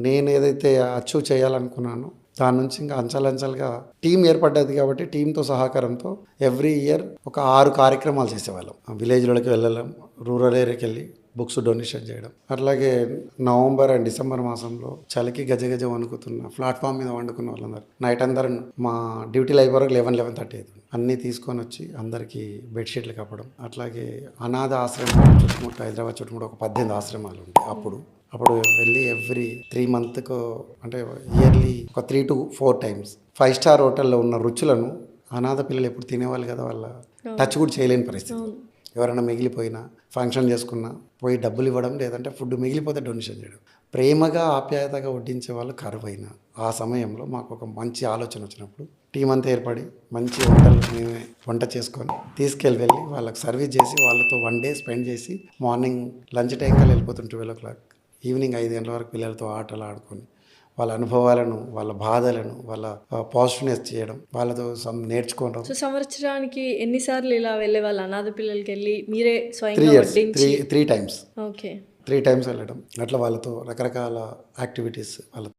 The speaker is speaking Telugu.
నేను ఏదైతే అచీవ్ చేయాలనుకున్నానో దాని నుంచి ఇంకా అంచెలంచెలుగా టీం ఏర్పడ్డది కాబట్టి టీంతో సహకారంతో ఎవ్రీ ఇయర్ ఒక 6 కార్యక్రమాలు చేసేవాళ్ళం. విలేజ్‌లోకి వెళ్ళడం, రూరల్ ఏరియాకి వెళ్ళి బుక్స్ డొనేషన్ చేయడం. అట్లాగే నవంబర్ అండ్ డిసెంబర్ మాసంలో చలికి గజగజ వణుకుతున్న ప్లాట్ఫామ్ మీద వండుకున్న వాళ్ళందరూ నైట్ అందరూ మా డ్యూటీలు అయిపోయి 11:30 అవుతుంది. అన్నీ తీసుకొని వచ్చి అందరికీ బెడ్షీట్లు కప్పడం. అట్లాగే అనాథ ఆశ్రమాలు చుట్టుముట్టు హైదరాబాద్ చుట్టుముట్టు ఒక 18 ఆశ్రమాలు ఉంటాయి. అప్పుడు వెళ్ళి ఎవ్రీ 3 మంత్కు అంటే ఇయర్లీ ఒక 3 to 4 టైమ్స్ 5 స్టార్ హోటల్లో ఉన్న రుచులను అనాథ పిల్లలు ఎప్పుడు తినేవాళ్ళు కదా, వాళ్ళ టచ్ కూడా చేయలేని పరిస్థితి. ఎవరైనా మిగిలిపోయినా ఫంక్షన్ చేసుకున్నా పోయి డబ్బులు ఇవ్వడం, లేదంటే ఫుడ్ మిగిలిపోతే డొనేషన్ చేయడం. ప్రేమగా ఆప్యాయతగా వడ్డించే వాళ్ళు కరువైన ఆ సమయంలో మాకు ఒక మంచి ఆలోచన వచ్చినప్పుడు టీం అంతా ఏర్పడి మంచి వంటలు మేమే వంట చేసుకొని తీసుకెళ్ళి వాళ్ళకి సర్వీస్ చేసి వాళ్ళతో 1 డే స్పెండ్ చేసి మార్నింగ్ లంచ్ టైం కల్లా వెళ్ళిపోతాం 12 o'clock, ఈవినింగ్ 5 గంటల వరకు పిల్లలతో ఆటలు ఆడుకొని వాళ్ళ అనుభవాలను, వాళ్ళ బాధలను, వాళ్ళ పాజిటివ్నెస్ చేయడం, వాళ్ళతో నేర్చుకోవడం. సో సంవత్సరానికి ఎన్నిసార్లు ఇలా వెళ్ళే వాళ్ళు అనాథ పిల్లలకి వెళ్ళి మీరే స్వయంగా వడ్డించి? 3 times. ఓకే. 3 times వెళ్ళడం. అట్లా వాళ్ళతో రకరకాల యాక్టివిటీస్ వాళ్ళతో